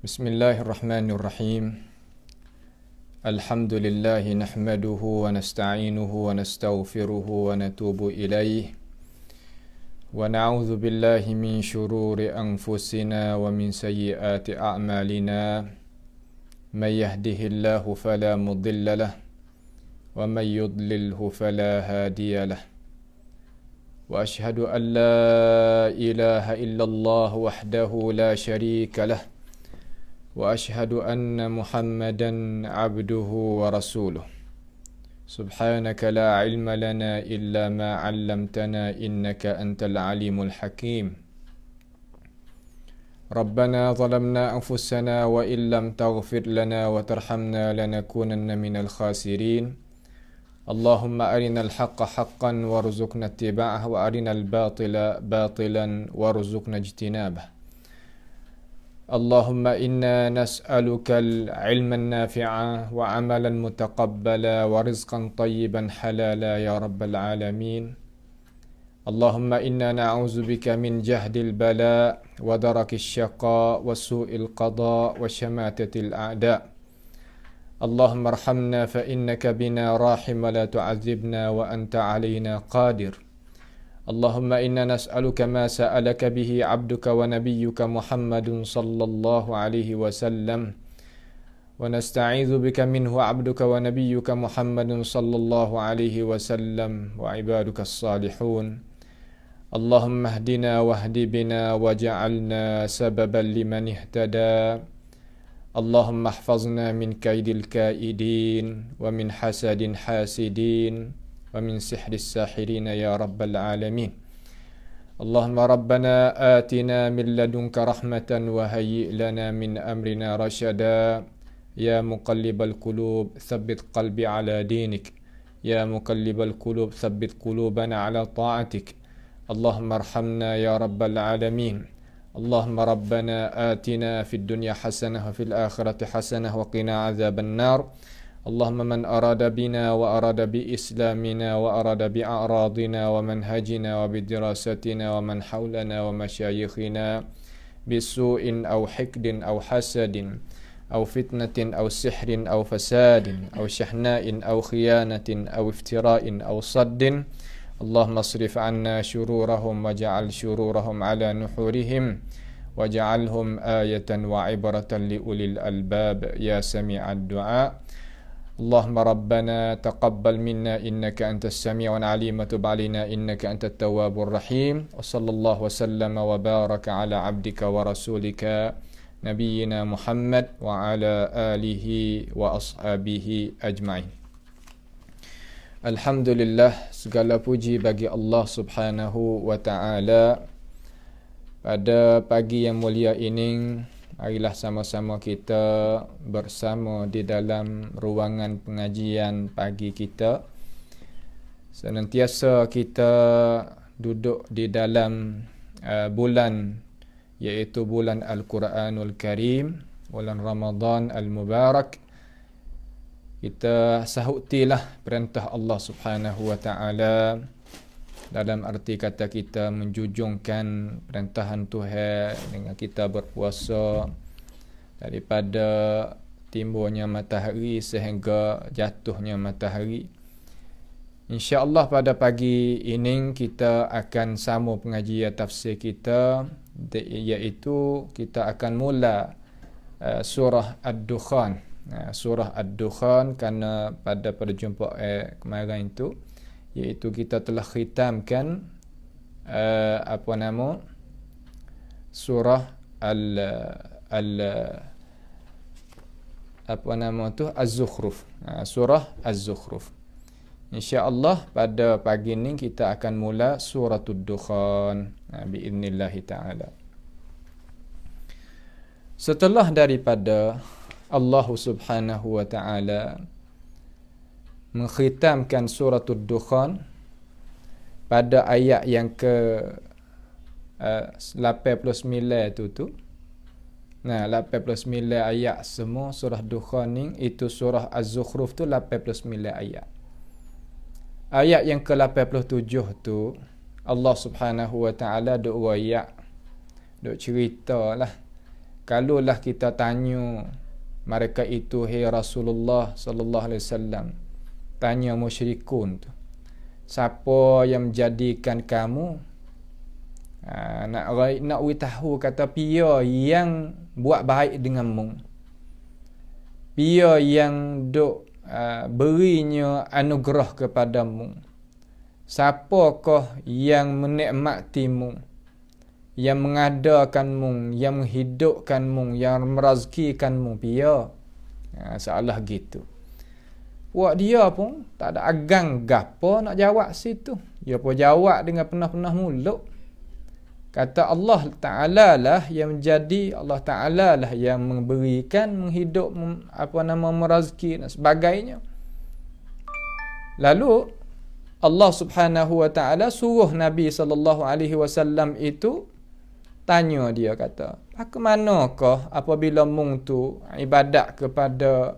Bismillahirrahmanirrahim. Alhamdulillah nahmaduhu wa nasta'inuhu wa nastaghfiruhu wa natubu ilaih. Wa na'udzu billahi min shururi anfusina wa min sayyiati a'malina. May yahdihillahu fala mudilla lahu wa may yudlilhu fala hadiya lahu. Wa ashhadu an la ilaha illallah wahdahu la sharika lahu. وأشهد أن محمدا عبده ورسوله سبحانك لا علم لنا إلا ما علمتنا إنك أنت العليم الحكيم ربنا ظلمنا أنفسنا وإن لم تغفر لنا وترحمنا لنكونن من الخاسرين اللهم أرنا الحق حقا وارزقنا اتباعه وأرنا الباطل باطلا وارزقنا اجتنابه اللهم إنا نسألك العلم النافع وعملا متقبلا ورزقا طيبا حلالا يا رب العالمين اللهم إنا نعوذ بك من جهد البلاء ودرك الشقاء وسوء القضاء وشماتة الأعداء اللهم ارحمنا فإنك بنا راحم ولا تعذبنا وأنت علينا قادر اللهم إنا نسألك ما سألك به عبدك ونبيك محمد صلى الله عليه وسلم ونستعيذ بك منه عبدك ونبيك محمد صلى الله عليه وسلم وعبادك الصالحون اللهم اهدنا واهد بنا وجعلنا سببا لمن اهتدى اللهم احفظنا من كيد الكائدين ومن حسد حاسدين ومن سحر الساحرين يا رب العالمين اللهم ربنا آتنا من لدنك رحمة وهيئ لنا من أمرنا رشدا يا مقلب القلوب ثبت قلبي على دينك يا مقلب القلوب ثبت قلوبنا على طاعتك اللهم ارحمنا يا رب العالمين اللهم ربنا آتنا في الدنيا حسنة وفي الآخرة حسنة وقنا عذاب النار اللهم من أراد بنا وأراد بإسلامنا وأراد بأعراضنا ومنهجنا وبدراستنا ومن حولنا ومشايخنا بسوء أو حقد أو حسد أو فتنة أو سحر أو فساد أو شحناء أو خيانة أو افتراء أو صد اللهم اصرف عنا شرورهم واجعل شرورهم على نحورهم واجعلهم آية وعبرة لأولي الألباب يا سميع الدعاء اللهم ربنا تقبل منا إنك أنت السميع العليم وتب علينا إنك أنت التواب الرحيم وصلى الله وسلم وبارك على عبدك ورسولك نبينا محمد وعلى آله وأصحابه أجمعين. Alhamdulillah, segala puji bagi Allah Subhanahu wa ta'ala. Pada pagi yang mulia ini, marilah sama-sama kita bersama di dalam ruangan pengajian pagi kita. Senantiasa kita duduk di dalam bulan, iaitu bulan Al-Quranul Karim, bulan Ramadan Al-Mubarak. Kita sahutilah perintah Allah Subhanahu wa ta'ala, dalam arti kata kita menjunjungkan perintahan Tuhan dengan kita berpuasa daripada timbulnya matahari sehingga jatuhnya matahari. InsyaAllah pada pagi ini kita akan sambung pengajian tafsir kita, iaitu kita akan mula surah Ad-Dukhan. Surah Ad-Dukhan, kerana pada perjumpaan kemarin itu, iaitu kita telah khitamkan surah Az-Zukhruf. Surah Az-Zukhruf. InsyaAllah pada pagi ini kita akan mula surah Ad-Dukhan biiznillah ta'ala. Setelah daripada Allah Subhanahu wa ta'ala mengkhitamkan surah Ad-Dukhan pada ayat yang ke 89 tu. Nah, 89 ayat semua surah Dukhan ni, itu surah Az-Zukhruf tu 89 ayat. Ayat yang ke-87 tu Allah Subhanahu wa ta'ala duk royak, duk cerita lah kalaulah kita tanya mereka itu, hey Rasulullah sallallahu alaihi wasallam, tanya musyrikun tu, siapa yang menjadikan kamu nak tahu kata pia yang buat baik denganmu, pia yang duk berinya anugerah kepadamu, siapakah yang menikmatimu, yang mengadakanmu, yang menghidupkanmu, yang merazkikanmu, pia. Seolah gitu. Buat dia pun tak ada agang gapo nak jawab situ. Dia pun jawab dengan penuh-penuh mulut. Kata Allah Ta'ala lah yang menjadi, Allah Ta'ala lah yang memberikan, menghidup, merazki dan sebagainya. Lalu Allah Subhanahu wa Ta'ala suruh Nabi sallallahu alaihi wasallam itu tanya dia, kata, bagaimanakah apabila mung tu ibadat kepada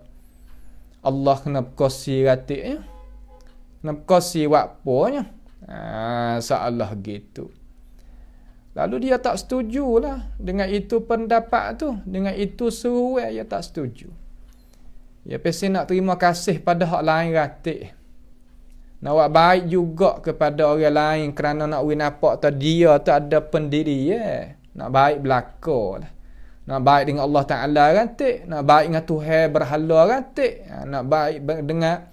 Allah kena berkosi ratiknya, kena berkosi wakponya. Seolah gitu. Lalu dia tak setujulah dengan itu pendapat tu, dengan itu seruan dia tak setuju. Dia pasti nak terima kasih pada hak lain ratik. Nak buat baik juga kepada orang lain kerana nak win nampak tu dia tu ada pendiri ya. Nak baik belaka lah. Nak baik dengan Allah Ta'ala ratik, nak baik dengan Tuhan berhala ratik, nak baik dengan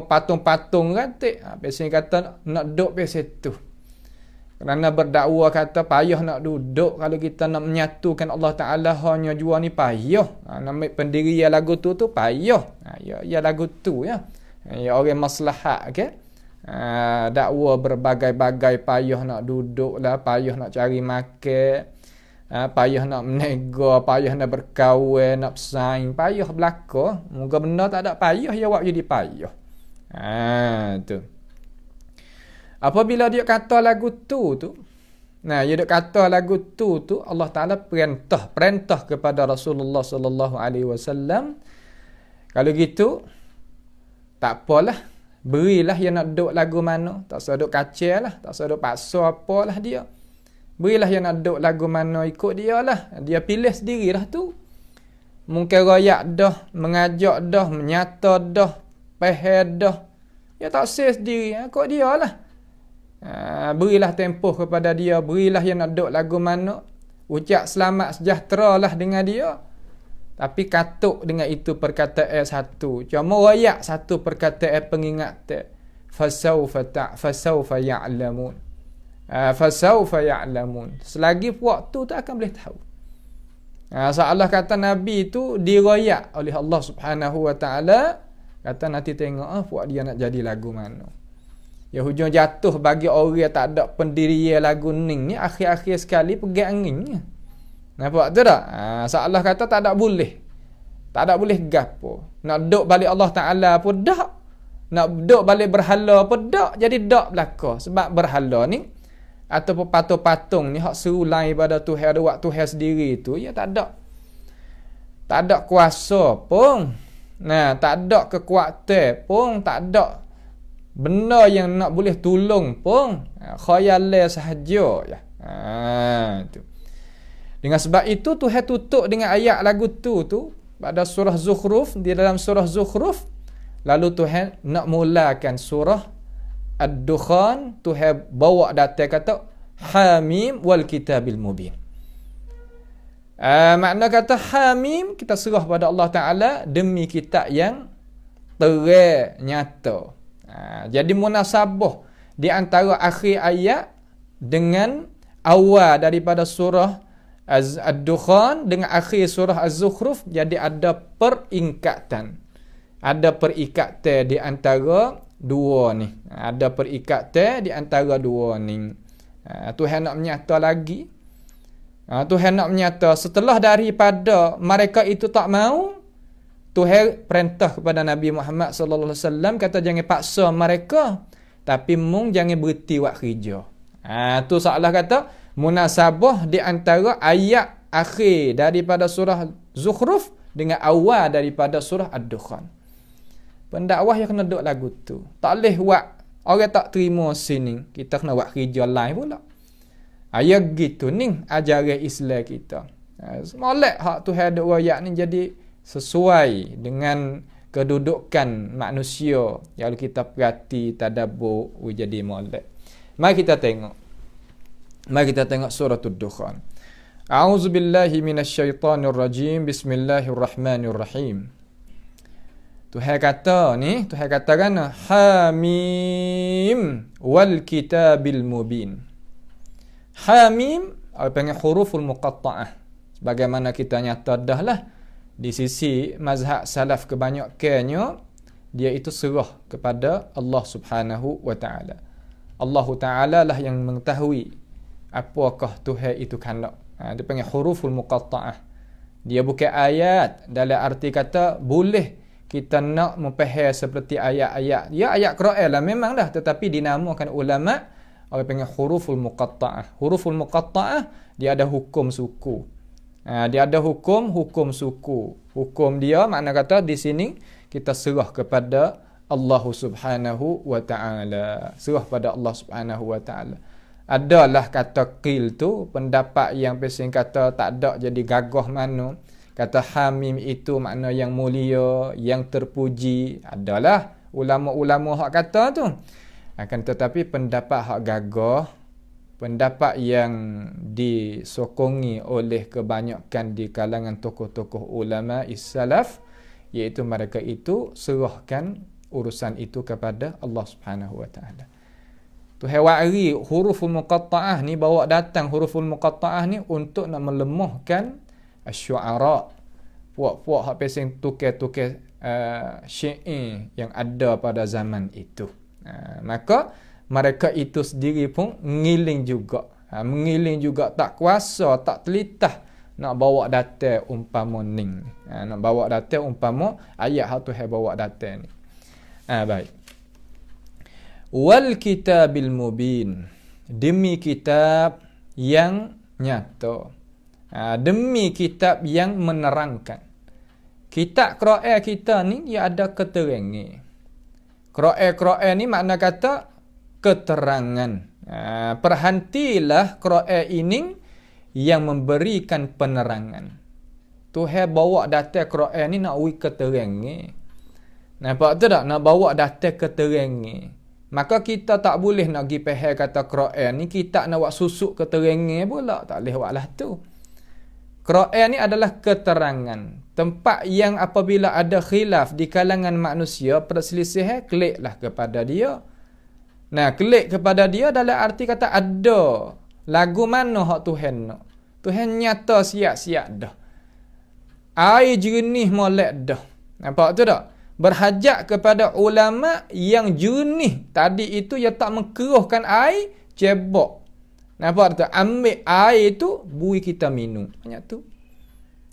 patung-patung ratik. Biasanya kata nak duduk biasa tu. Kerana berdakwa kata payah nak duduk kalau kita nak menyatukan Allah Ta'ala hanya jua ni payah. Nama pendiri ya lagu tu payah. Ya lagu tu ya. Ya orang maslahat ke. Dakwa berbagai-bagai, payah nak duduk lah, payah nak cari makan, payah nak menega, payah nak berkahwin, nak bersaing, payah belaka. Moga benar tak ada payah, ya awak jadi payah. Tu. Apabila dia kata lagu tu, dia duk kata lagu tu Allah Ta'ala perintah kepada Rasulullah sallallahu alaihi wasallam, kalau gitu tak apalah, berilah yang nak duduk lagu mana, tak usah duduk kacau lah, tak usah duduk paksa apalah dia. Berilah yang nak duduk lagu mana, ikut dia lah, dia pilih sendirilah tu. Mungkin royak dah, mengajak dah, menyata dah, peher dah, dia tak say sendiri, ikut dia lah. Berilah tempoh kepada dia, berilah yang nak duduk lagu mana, ucap selamat sejahtera lah dengan dia, tapi katuk dengan itu perkataan satu, cuma royak satu perkataan pengingat, fasawfa ya'lamun, fasawfa ya'lamun, selagi waktu tak akan boleh tahu. Seolah kata Nabi itu diroyak oleh Allah Subhanahu wa Ta'ala, kata nanti tengok puak dia nak jadi lagu mana. Ya hujung jatuh bagi orang tak ada pendirian lagu ning ni, akhir-akhir sekali pergi anginnya. Nampak tu tak? Seolah kata tak ada boleh. Tak ada boleh gapo. Nak duduk balik Allah Ta'ala pun dak. Nak duduk balik berhala pun dak. Jadi dak belaka. Sebab berhala ni ataupun patung-patung ni hak seru lain pada Tuhan, ada waktu Tuhan sendiri tu, ya tak ada. Tak ada kuasa pun. Tak ada kekuatan pun, tak ada benda yang nak boleh tolong pun, khayalan sahaja ya. Tu. Dengan sebab itu Tuhan tutup dengan ayat lagu tu pada surah Zukhruf, di dalam surah Zukhruf. Lalu Tuhan nak mulakan surah Ad-Dukhan, Tuhan bawa datang kata Hamim wal kitabil mubin. Makna kata Hamim, kita serah pada Allah Ta'ala demi kitab yang terang nyata. Jadi munasabah di antara akhir ayat dengan awal daripada surah Ad-Dukhan dengan akhir surah Az-Zukhruf, jadi ada perikatan. Ada perikatan di antara dua ni. Ada perikatan di antara dua ni. Tuhan nak menyata lagi. Tuhan nak menyata setelah daripada mereka itu tak mau, Tuhan perintah kepada Nabi Muhammad sallallahu alaihi wasallam, kata jangan paksa mereka, tapi mung jangan berhenti buat kerja. Tu seolah kata munasabah di antara ayat akhir daripada surah Zukhruf dengan awal daripada surah Ad-Dukhan. Pendakwah yang kena duduk lagu tu. Tak boleh buat orang tak terima sini, kita kena buat kerja lain pula. Ayat gitu ni ajaran Islam kita. Molek hak Tuhan ada ayat ni jadi sesuai dengan kedudukan manusia yang kita perhati tadabbur jadi molek. Mari kita tengok surah Ad-Dukhan. A'udzubillahi minasyaitonir rajim. Bismillahirrahmanirrahim. Tuhan kata kan Hamim wal kitabil mubin. Hamim panggil huruful muqatta'ah. Bagaimana kita nyata dah lah di sisi mazhab salaf kebanyakannya dia itu serah kepada Allah Subhanahu wa taala. Allah taala lah yang mengetahui apakah Tuhan itu kena. Dia panggil huruful muqatta'ah. Dia bukan ayat dalam arti kata boleh kita nak memfaham seperti ayat-ayat. Ya ayat Quran lah memang dah, tetapi dinamakan ulama orang panggil huruful muqatta'ah. Huruful muqatta'ah dia ada hukum suku. Dia ada hukum suku. Hukum dia makna kata di sini kita serah kepada Allah Subhanahu wa taala. Serah pada Allah Subhanahu wa taala. Adalah kata qil tu pendapat yang pesing kata tak ada jadi gagah mana. Kata Hamim itu makna yang mulia, yang terpuji. Adalah ulama-ulama hak kata tu. Akan tetapi pendapat hak gagah, pendapat yang disokongi oleh kebanyakan di kalangan tokoh-tokoh ulama is-salaf, iaitu mereka itu serahkan urusan itu kepada Allah Subhanahu wa taala. Tuhan wari huruful muqatta'ah ni, bawa datang huruful muqatta'ah ni untuk nak melemahkan asy-syu'ara, puak-puak hak pesing tukar-tukar syair yang ada pada zaman itu. Maka mereka itu sendiri pun mengiling juga tak kuasa, tak telitah nak bawa data umpama ning. Nak bawa data umpama ayat hak Tuhan bawa data ni. Baik. Wal kitabil mubin, demi kitab yang nyata. Demi kitab yang menerangkan. Kitab Quran kita ni dia ada keterangan. Quran ni makna kata keterangan. Perhatilah Quran ini yang memberikan penerangan. Tuhan bawa data Quran ni nak uji keterangan. Nampak tu tak? Nak bawa data keterangan. Maka kita tak boleh nak pergi faham kata Quran ni kita nak buat susuk keterangan pula. Tak boleh buatlah tu. Quran ni adalah keterangan. Tempat yang apabila ada khilaf di kalangan manusia, perselisihan, kliklah kepada dia. Nah, klik kepada dia dalam arti kata ada lagu mana hak Tuhan nak. Tuhan nyata siap-siap dah. Air jernih molek dah. Nampak tu tak? Berhajat kepada ulama yang jernih. Tadi itu ia tak mengkeruhkan air, cebok. Nampak tu? Ambil air tu, bui kita minum. Banyak tu.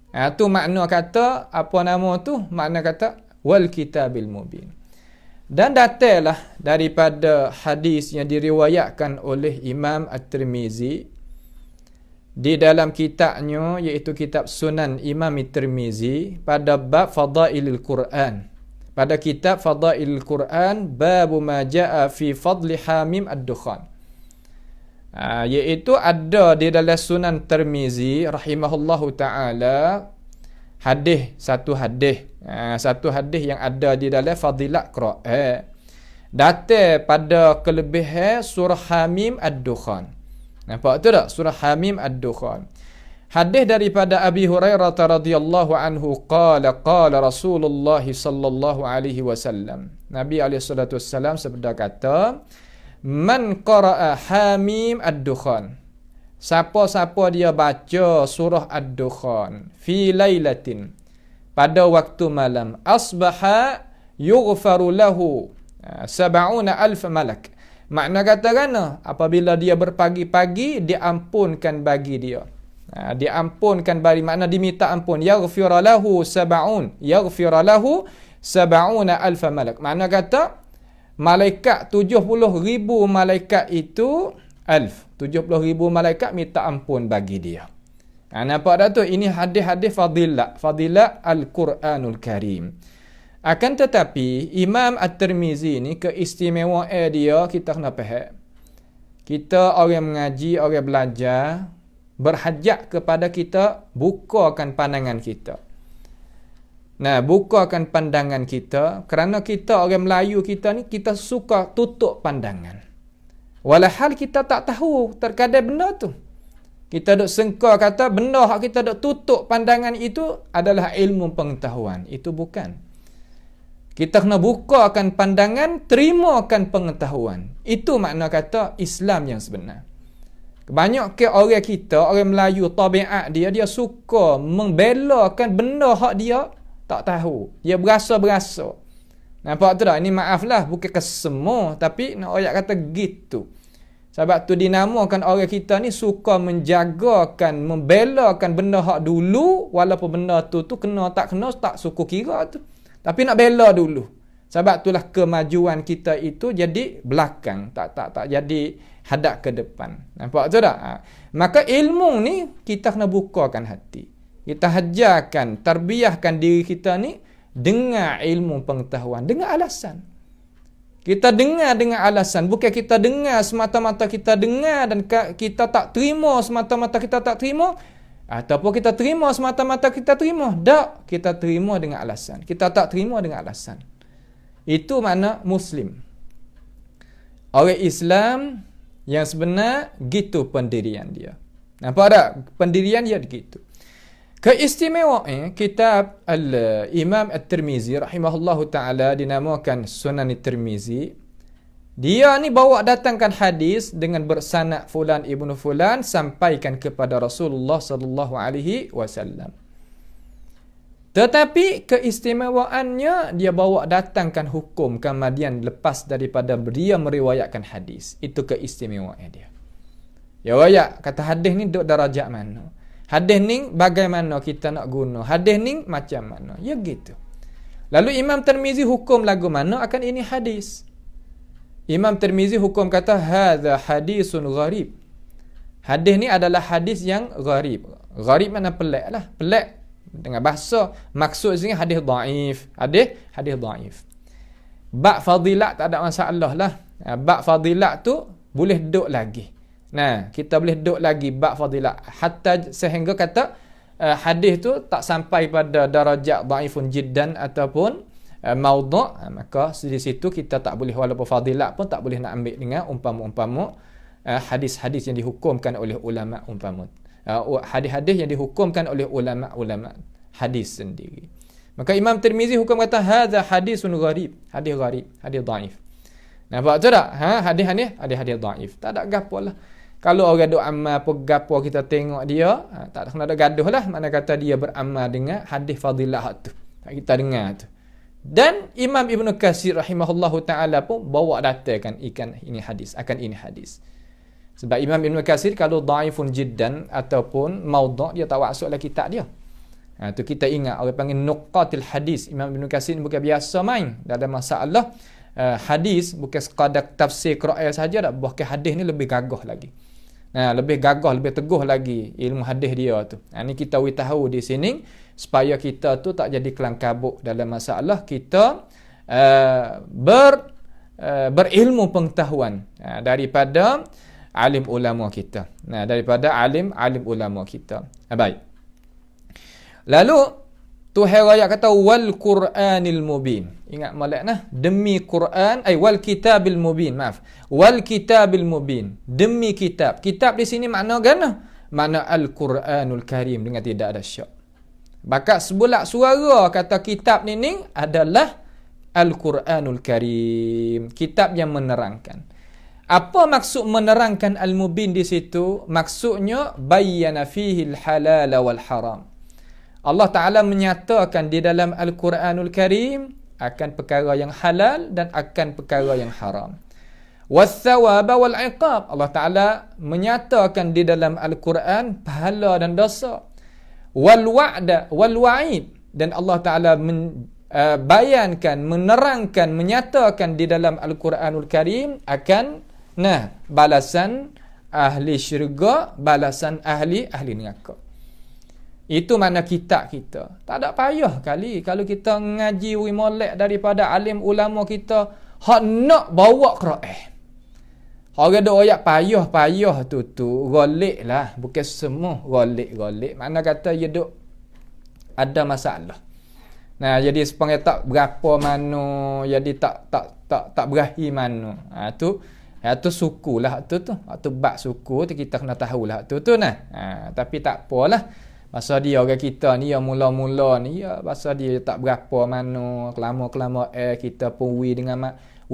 Tu makna kata, apa nama tu? Makna kata, wal kitabil mubin. Dan datanglah daripada hadis yang diriwayatkan oleh Imam At-Tirmizi di dalam kitabnya, iaitu kitab Sunan Imam At-Tirmizi, pada bab Fadailil Quran. Pada kitab Fadailil Quran, babu ma ja'a fi fadli Hamim Ad-Dukhan. Iaitu ada di dalam Sunan Tirmizi rahimahullahu ta'ala satu hadis yang ada di dalam fadilat Quran, datang pada kelebihan surah Hamim Ad-Dukhan. Nampak tu tak? Surah Hamim Ad-Dukhan. Hadis daripada Abi Hurairah radhiyallahu anhu qala Rasulullah sallallahu alaihi wasallam. Nabi alaihi salatu wasallam sabda kata, man qara'a Hamim Ad-Dukhan, siapa-siapa dia baca surah Ad-Dukhan fi lailatin, pada waktu malam, asbaha yughfaru lahu 70,000 malak. Makna kata kana apabila dia berpagi-pagi diampunkan bagi dia. Diampunkan bagi, makna diminta ampun. Yaghfir lahu 70,000 malak. Makna kata malaikat 70,000 malaikat itu 70,000 malaikat minta ampun bagi dia. Nampak dah tu? Ini hadis-hadis fadilat Al-Quranul Karim. Akan tetapi Imam At-Tirmizi ni keistimewaan dia kita kena faham. Kita orang mengaji, orang belajar, berhajat kepada kita bukakan pandangan kita. Nah, bukakan pandangan kita kerana kita orang Melayu kita ni kita suka tutup pandangan. Walhal kita tak tahu terkadang benda tu. Kita duk sengka kata benda hak kita duk tutup pandangan itu adalah ilmu pengetahuan. Itu bukan. Kita kena bukakan pandangan, terimakan pengetahuan. Itu makna kata Islam yang sebenar. Kebanyakan orang kita, orang Melayu, tabiat dia suka membelakan benda hak dia tak tahu. Dia berasa-berasa. Nampak tu tak? Ini maaflah, bukan kesemua, tapi nak ayat kata gitu. Sebab tu dinamakan orang kita ni suka menjagakan, membelakan benda hak dulu, walaupun benda tu kena tak suku kira tu. Tapi nak bela dulu. Sebab itulah kemajuan kita itu jadi belakang, tak jadi hadap ke depan. Nampak tu tak? Maka ilmu ni kita kena bukakan hati. Kita hajarkan, tarbiyahkan diri kita ni dengan ilmu pengetahuan, dengan alasan. Kita dengar dengan alasan, bukan kita dengar semata-mata kita dengar dan kita tak terima semata-mata kita tak terima, ataupun kita terima semata-mata kita terima. Tak, kita terima dengan alasan. Kita tak terima dengan alasan. Itu makna Muslim. Orang Islam yang sebenar, gitu pendirian dia. Nampak tak? Pendirian dia begitu. Keistimewaan kitab Imam At-Tirmizi rahimahullahu ta'ala dinamakan Sunan At-Tirmizi. Dia ni bawa datangkan hadis dengan bersanad fulan ibnu fulan sampaikan kepada Rasulullah sallallahu alaihi wasallam. Tetapi keistimewaannya dia bawa datangkan hukum kemudian lepas daripada dia meriwayatkan hadis. Itu keistimewaan dia. Ya riwayat kata hadis ni duk darajat mana? Hadis ni bagaimana kita nak guna? Hadis ni macam mana? Ya gitu. Lalu Imam Tirmizi hukum lagu mana akan ini hadis? Imam Tirmizi hukum kata hadza hadisun gharib. Hadis ni adalah hadis yang gharib. Gharib mana pelik lah. Pelik dengan bahasa maksud sini hadis dhaif. Hadis dhaif. Bab fadilat tak ada masalah lah. Bab fadilat tu boleh duduk lagi. Nah, kita boleh duduk lagi bab fadilat hatta sehingga kata hadis tu tak sampai pada darajat dhaifun jiddan ataupun maudhu', maka di situ kita tak boleh, walaupun fadilat pun tak boleh nak ambil dengan umpama-umpama hadis-hadis yang dihukumkan oleh ulama umpama hadis-hadis yang dihukumkan oleh ulama-ulama hadis sendiri. Maka Imam Tirmizi hukum kata hadza hadisun gharib, hadis gharib, hadis dhaif. Nampak tu tak? Hadis dhaif. Tak ada gapo lah. Kalau orang duk amal apa gapo kita tengok dia, tak kena ada gaduh lah. Mana kata dia beramal dengan hadis fadilah tu. Tak kita dengar tu. Dan Imam Ibn Katsir rahimahullahu ta'ala pun bawa datangkan ini hadis. Sebab Imam Ibn Katsir kalau dhaifun jiddan ataupun maudhu' dia tak masuk dalam kitab dia. Tu kita ingat orang panggil nuqatil hadis. Imam Ibn Katsir bukan biasa main dalam masalah hadis, bukan sekadar tafsir Quran saja dah, bahkan hadis ni lebih gagah lagi. Lebih gagah, lebih teguh lagi ilmu hadis dia tu. Ni kita tahu di sini supaya kita tu tak jadi kelang kabut dalam masalah kita berilmu pengetahuan daripada alim ulama kita. Daripada alim ulama kita. Baik. Lalu Tuhan raya kata wal Qur'anil mubin. Ingat molek demi Quran wal kitabil mubin. Wal kitabil mubin. Demi kitab. Kitab di sini makna gana? Makna Al-Quranul Karim dengan tidak ada syak. Bakat sebulak suara kata kitab ni adalah Al-Quranul Karim. Kitab yang menerangkan. Apa maksud menerangkan Al-Mubin di situ? Maksudnya bayyana fihi al-halal wal haram. Allah Ta'ala menyatakan di dalam Al-Quranul Karim akan perkara yang halal dan akan perkara yang haram. Was-thawaba wal-iqab. Allah Ta'ala menyatakan di dalam Al-Quran pahala dan dosa. Wal-wa'da wal-wa'id. Dan Allah Ta'ala bayankan, menerangkan, menyatakan di dalam Al-Quranul Karim akan balasan ahli syurga, balasan ahli neraka. Itu makna kitab kita. Tak ada payah kali kalau kita ngaji molek daripada alim ulama kita hak nak bawa Quran. Orang duk royak payah tu golek lah, bukan semua golek. Mana kata dia duk ada masalah. Nah, jadi sepanjang tak berapa mano, jadi tak berahi mano. Tu suku lah tu. Tu bab suku tu kita kena tahulah tu nah. Tapi tak apalah. Masa dia orang kita ni yang mula-mula ni ya masa dia tak berapa mano, kelama kita pun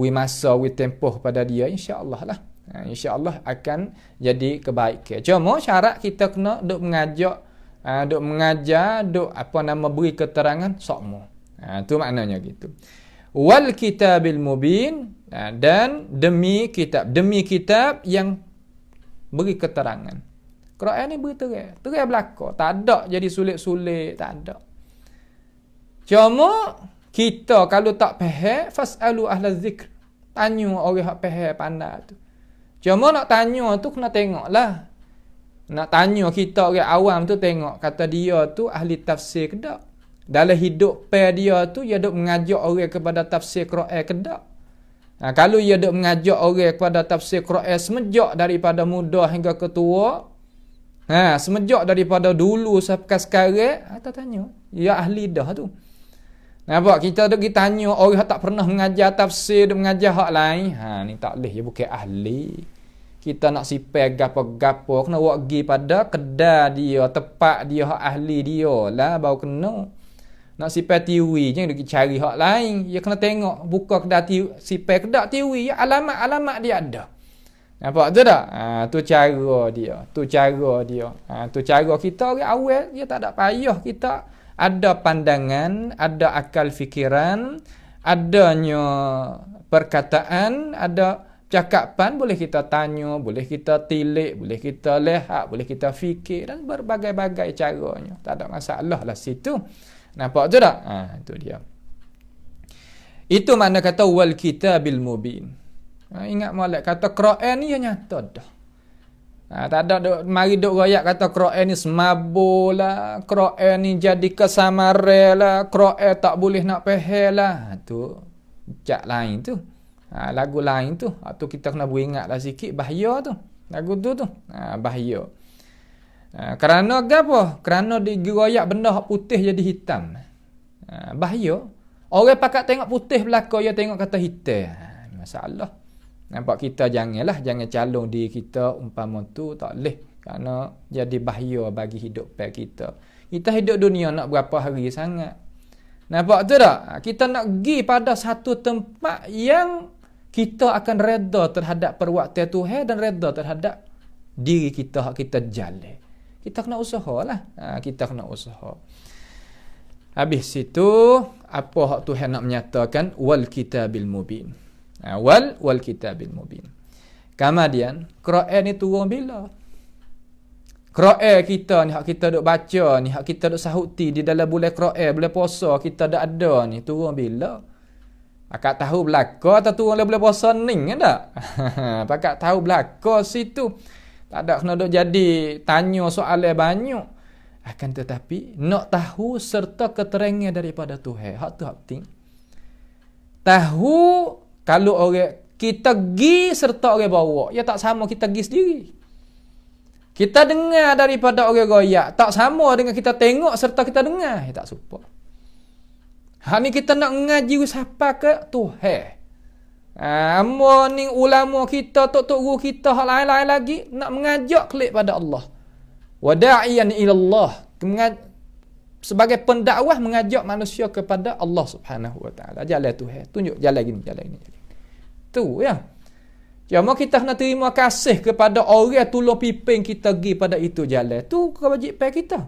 masa tempoh pada dia insya-Allah lah. InsyaAllah akan jadi kebaikan. Cuma syarat kita kena duk mengajar, beri keterangan sokmo. Tu maknanya gitu. Wal kitabil mubin, dan demi kitab yang beri keterangan. Quran ni beri terang belaka. Tak ada jadi sulit-sulit, tak ada. Cuma kita kalau tak faham, fasalu ahla zikr. Tanya orang hak faham pandai tu. Cuma nak tanya tu kena tengoklah. Nak tanya kita orang awam tu tengok kata dia tu ahli tafsir ke tak. Dalam hidup dia tu dia duk mengajak orang kepada tafsir Quran ke tak. Kalau dia duk mengajak orang kepada tafsir Quran semenjak daripada muda hingga ke tua, semenjak daripada dulu sampai sekarang, kita tanya, dia ahli dah tu. Nampak kita duk tanya orang tak pernah mengajar tafsir, duk mengajar hak lain. Ni tak boleh, dia bukan ahli. Kita nak sipai gapo-gapo kena buat pergi pada kedai dia, tempat dia, hak ahli dia lah baru kena. Nak sipai tiwi je duk cari hak lain. Dia kena tengok buka kedai tiwi, sipai kedai tiwi, alamat dia ada. Nampak tu tak? Tu cara dia. Tu cara kita orang awal dia tak ada payah kita ada pandangan, ada akal fikiran, adanya perkataan, ada cakapan, boleh kita tanya, boleh kita tilik, boleh kita lihat, boleh kita fikir dan berbagai-bagai caranya. Tak ada masalah lah situ. Nampak tu tak? Itu dia. Itu makna kata wal kitabil mubin. Ingat molek kata Quran ni yang nyata dah. Tak ada mari duk royak kata Quran ni semabur lah, Quran ni jadi kesamaran lah, Quran tak boleh nak faham lah. Tu cak lain tu. Lagu lain tu. Tu kita kena beringatlah sikit bahaya tu. Lagu tu. Bahaya. Kerana apa? Kerana digeroyak benda putih jadi hitam. Bahaya. Orang pakat tengok putih belakang, dia tengok kata hitam. Masalah. Nampak kita jangan calon diri kita umpama tu tak boleh. Kerana jadi bahaya bagi hidup kita. Kita hidup dunia nak berapa hari sangat. Nampak tu tak? Kita nak pergi pada satu tempat yang kita akan reda terhadap perwaktian Tuhan dan reda terhadap diri kita, kita jalan. Kita kena usaha lah. Kita kena usaha. Habis itu, apa hak Tuhan nak menyatakan? Wal kitabil mubin. Wal kitabil mubin. Kemudian, Quran ni turun bila? Quran kita ni, hak kita duk baca ni, hak kita duk sahuti di dalam bulan Quran, bulan puasa, kita dah ada ni, turun bila? Pakak tahu belaka atau turun dalam bulan puasa ni kan tak? Pakak tahu belaka situ. Tak ada kena duk jadi tanya soalan banyak. Akan tetapi, nak tahu serta keterangan daripada Tuhan. Hak tu hak penting. Tahu kalau orang kita pergi serta orang bawa, ya tak sama kita pergi sendiri. Kita dengar daripada orang royak, tak sama dengan kita tengok serta kita dengar. Ya tak serupa. Hak ni kita nak ngaji siapa ke Tuhan. Amo ni ulama kita, tok-tok guru kita, hak lain-lain lagi nak mengajak kelik pada Allah. Wa da'iyan ila Allah. Sebagai pendakwah mengajak manusia kepada Allah Subhanahu wa taala. Jalan Tuhan, tunjuk jalan gini. Tu ya. Cuma kita kena terima kasih kepada orang tolong pimpin kita pergi pada itu jalan. Tu kewajipan kita.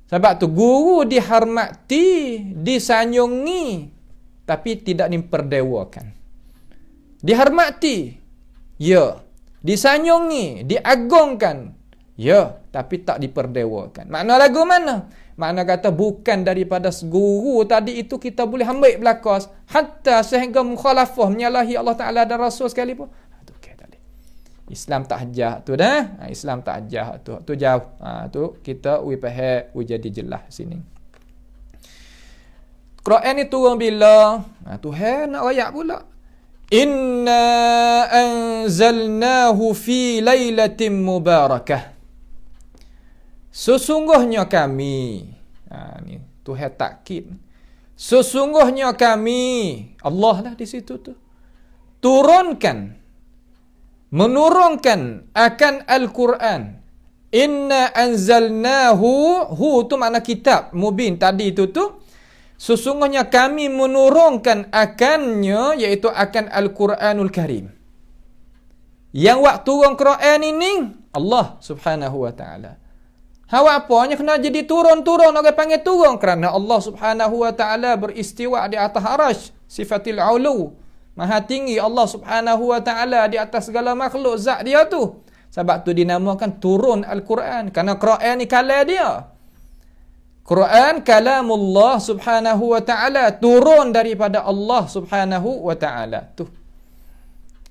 Sebab tu guru dihormati, disanjungi, tapi tidak diperdewakan. Dihormati, ya. Disanjungi, diagungkan, ya. Tapi tak diperdewakan. Makna lagu mana? Makna kata bukan daripada guru tadi itu kita boleh ambil belakang hatta sehingga mukhalafah menyalahi Allah Ta'ala dan Rasul sekalipun. Itu okay, tak boleh. Islam tak ajar tu dah. Islam tak ajar tu. Tu jauh. Tu kita faham, jadi jelas sini. Quran ni turun bila? Tuhan nak royak pula. Inna anzalnahu fi lailatin mubarakah. Sesungguhnya kami. Ni Tuhan takkid. Sesungguhnya kami, Allah lah di situ tu, menurunkan akan Al-Quran. Inna anzalnahu, hu tu makna kitab, mubin tadi tu sesungguhnya kami menurunkan akannya, iaitu akan Al-Quranul Karim. Yang waktu turun Quran ini Allah Subhanahu wa taala. Hawa apanya kena jadi turun-turun, orang panggil turun kerana Allah Subhanahu wa taala beristiwa di atas arasy, sifatil ulu, maha tinggi Allah Subhanahu wa taala di atas segala makhluk zat dia tu. Sebab tu dinamakan turun Al-Quran, kerana Quran ni kalam dia. Quran kalamullah Subhanahu wa taala, turun daripada Allah Subhanahu wa taala tu.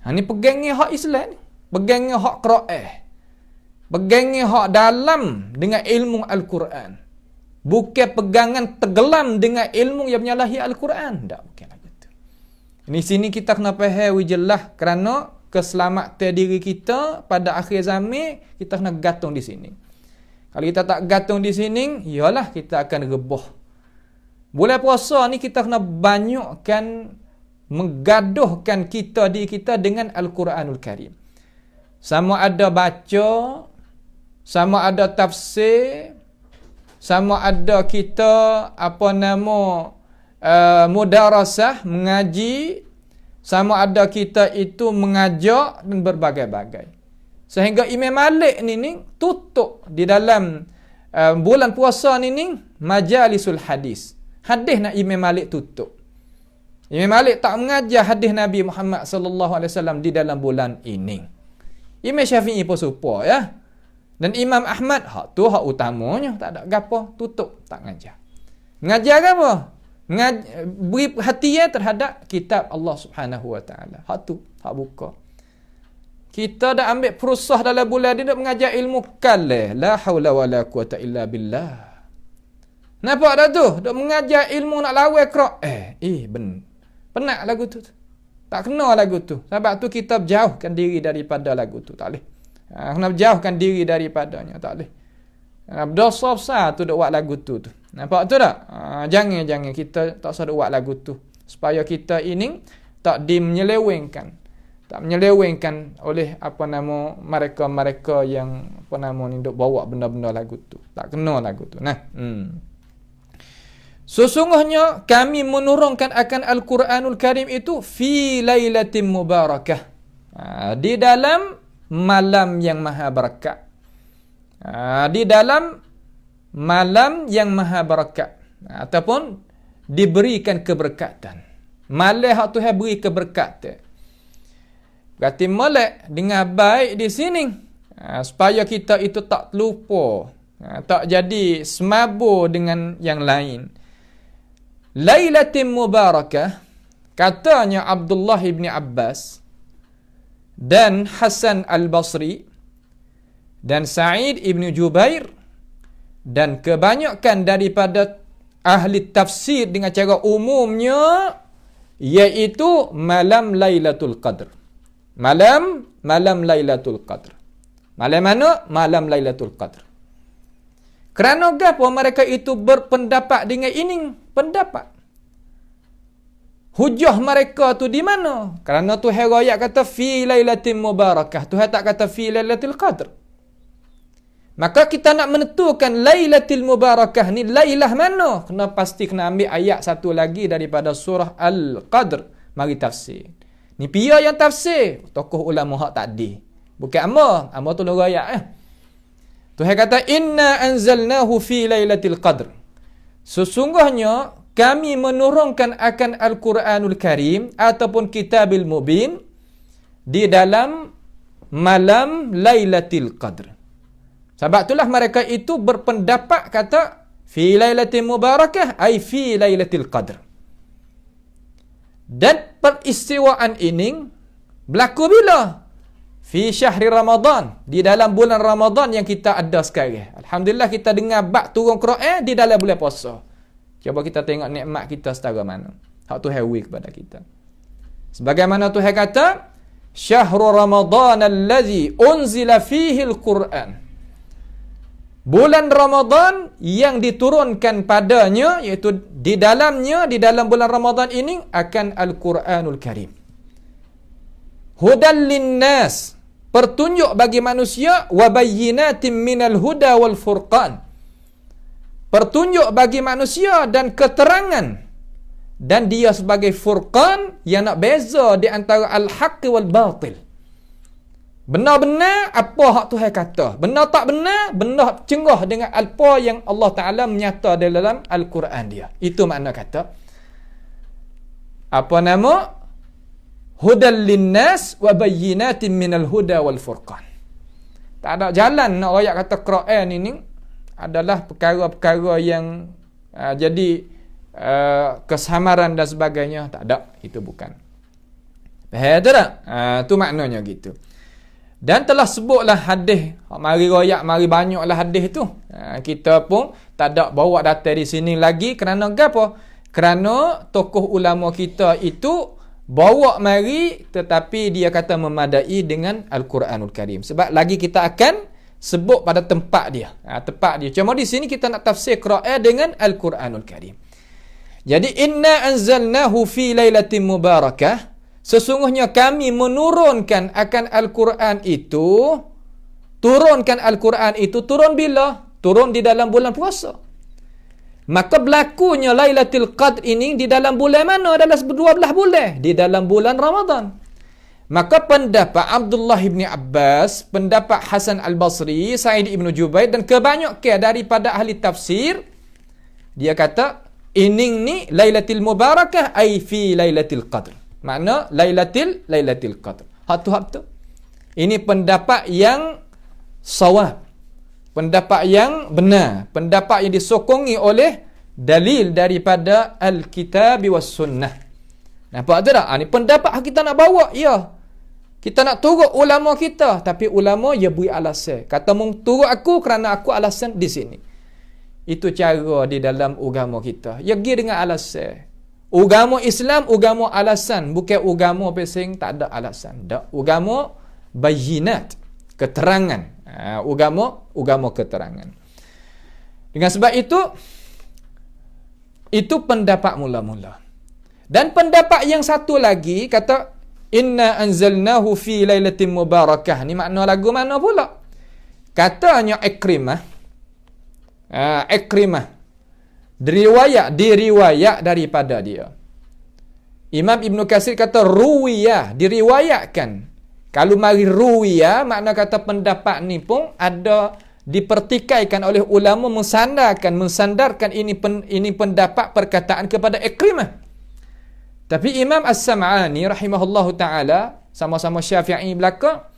Ni pegangnya hak Islam ni, pegangnya hak Quran. Pegangnya hak dalam dengan ilmu Al-Quran. Bukan pegangan tenggelam dengan ilmu yang menyalahi Al-Quran. Tak, bukan lagu tu. Di sini kita kena faham jelas, kerana keselamatan diri kita pada akhir zaman, kita kena gantung di sini. Kalau kita tak gantung di sini, iyalah kita akan rebah. Bulan puasa ni kita kena banyakkan menggaduhkan diri kita dengan Al-Quranul Karim. Sama ada baca, sama ada tafsir, sama ada kita mudarasah, mengaji, sama ada kita itu mengajak dan berbagai-bagai. Sehingga Imam Malik ni tutup di dalam bulan puasa ni majalisul hadis. Hadis nak Imam Malik tutup. Imam Malik tak mengajar hadis Nabi Muhammad sallallahu alaihi wasallam di dalam bulan ini. Imam Syafi'i pun serupa ya. Dan Imam Ahmad, hak tu hak utamanya, tak ada gapo, tutup, tak ngajar. Ngajar apa? Beri perhatian terhadap kitab Allah Subhanahu wa taala. Hak tu, hak buka. Kita dah ambil perusaha dalam bulan ni nak mengajar ilmu kalam. La haula wala quwata illa billah. Nampak dah tu? Dok mengajar ilmu nak lawan Quran. Penat lagu tu. Tak kena lagu tu. Sebab tu kita jauhkan diri daripada lagu tu. Tak boleh. Kena jauhkan diri daripadanya. Tak boleh. Berdosa besar tu dok buat lagu tu. Nampak tu tak? Jangan kita tak usah dok buat lagu tu. Supaya kita ini tak menyelewengkan. Tak menyelewengkan oleh mereka-mereka yang ni dok bawa benda-benda lagu tu. Tak kena lagu tu. Nah. Sesungguhnya kami menurunkan akan Al-Quranul Karim itu fi lailatin mubarakah. Di dalam malam yang maha berkat. Di dalam malam yang maha berkat. Ataupun diberikan keberkatan. Malam hak Tuhan beri keberkatan. Berarti molek dengan baik di sini. Supaya kita itu tak lupa. Tak jadi semabur dengan yang lain. Lailatin mubarakah, katanya Abdullah ibn Abbas dan Hasan al-Basri dan Sa'id ibn Jubair dan kebanyakan daripada ahli tafsir dengan cara umumnya, iaitu malam Lailatul Qadr. Malam Lailatul Qadr. Malam mana? Malam Lailatul Qadr. Kerana apa mereka itu berpendapat dengan ini? Pendapat. Hujah mereka tu di mana? Kerana Tuhan ayat kata fi lailatin mubarakah. Tuhan tak kata fi lailatul qadr. Maka kita nak menentukan lailatul mubarakah ni lailah mana? Pasti kena ambil ayat satu lagi daripada surah Al-Qadr. Mari tafsir. Ni pia yang tafsir. Tokoh ulama hak tadi. Bukan Amar. Amar tu lorang ayat. Tuhan kata inna anzalnahu fi lailatul qadr. Sesungguhnya kami menurunkan akan Al-Quranul Karim ataupun Kitabil Mubin di dalam malam Lailatul Qadr. Sebab itulah mereka itu berpendapat kata fi lailatin mubarakah ay fi Lailatul Qadr. Dan peristiwaan ini berlaku bila? Fi syahri Ramadan, di dalam bulan Ramadan yang kita ada sekarang. Alhamdulillah kita dengar bab turun Quran di dalam bulan puasa. Cuba kita tengok nikmat kita setara mana. Hak tu hawi kepada kita. Sebagaimana Tuhan kata, Syahrul Ramadan allazi unzila fihi al-Quran. Bulan Ramadan yang diturunkan padanya, iaitu di dalam bulan Ramadan ini akan Al-Quranul Karim. Hudan linnas, pertunjuk bagi manusia, wa bayyinatin minal huda wal furqan. Pertunjuk bagi manusia dan keterangan, dan dia sebagai furqan yang nak beza di antara al-haq wal batil. Benar-benar apa hak Tuhan kata, benar tak benar, benar cenggah dengan apa yang Allah Ta'ala menyata dalam Al-Quran dia. Itu makna kata apa nama? Hudal linnas wa bayyinatin minal huda wal furqan. Tak ada jalan nak royak kata Quran ini adalah perkara-perkara yang jadi kesamaran dan sebagainya. Tak ada, itu bukan. Faham tak? Tu maknanya gitu. Dan telah sebutlah hadis, mari royak, mari banyaklah hadis tu. Kita pun tak ada bawa data di sini lagi kerana apa? Kerana tokoh ulama kita itu bawa mari, tetapi dia kata memadai dengan Al-Quranul Karim. Sebab lagi kita akan sebut pada tempat dia. Tempat dia. Cuma di sini kita nak tafsir Quran dengan Al-Quranul Karim. Jadi inna anzalnahu fi lailatin mubarakah. Sesungguhnya kami menurunkan akan Al-Quran itu. Turunkan Al-Quran itu. Turun bila? Turun di dalam bulan puasa. Maka berlakunya Lailatul Qadr ini di dalam bulan mana? Adalah 12 bulan. Di dalam bulan Ramadan. Maka pendapat Abdullah bin Abbas, pendapat Hasan Al-Basri, Sa'id ibn Jubair dan kebanyakan daripada ahli tafsir, dia kata, ini ni Lailatul Mubarakah ai fi Lailatul Qadr. Makna Lailatul Qadr. Hak tu. Ini pendapat yang sawab. Pendapat yang benar. Pendapat yang disokongi oleh dalil daripada Al-Kitab was Sunnah. Nampak tak? Ini pendapat kita nak bawa. Ya. Kita nak turut ulama kita. Tapi ulama dia beri alasan. Kata mung turut aku kerana aku alasan di sini. Itu cara di dalam agama kita. Ya pergi dengan alasan. Agama Islam, agama alasan. Bukan agama pesing tak ada alasan. Tak. Agama bayinat. Keterangan. Agama keterangan. Dengan sebab itu pendapat mula-mula. Dan pendapat yang satu lagi kata inna anzalnahu fi lailatin mubarakah. Ni makna lagu mana pula? Katanya Ikrimah. Ikrimah diriwayat daripada dia. Imam Ibn Katsir kata ruwiyah, diriwayatkan. Kalau mari ruwiyah, makna kata pendapat ni pun ada dipertikaikan oleh ulama mensandarkan ini pendapat perkataan kepada Ikrimah. Tapi Imam As-Sam'ani rahimahullahu ta'ala, sama-sama Syafi'i belaka,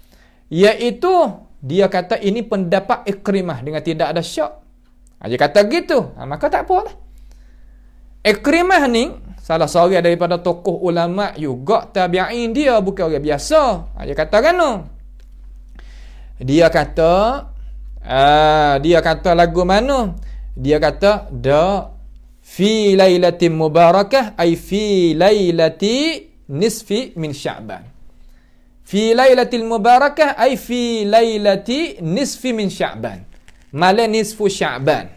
iaitu dia kata ini pendapat Ikrimah dengan tidak ada syak. Dia kata gitu, maka tak apalah. Ikrimah ni salah seorang daripada tokoh ulama juga, tabi'in dia, bukan orang biasa. Dia kata kan? Dia kata lagu mana? Dia kata fi lailatin mubarakah ay fi lailati nisfi min Sya'ban. Fi lailatil mubarakah ay fi lailati nisfi min Sya'ban. Malam nisfu Sya'ban.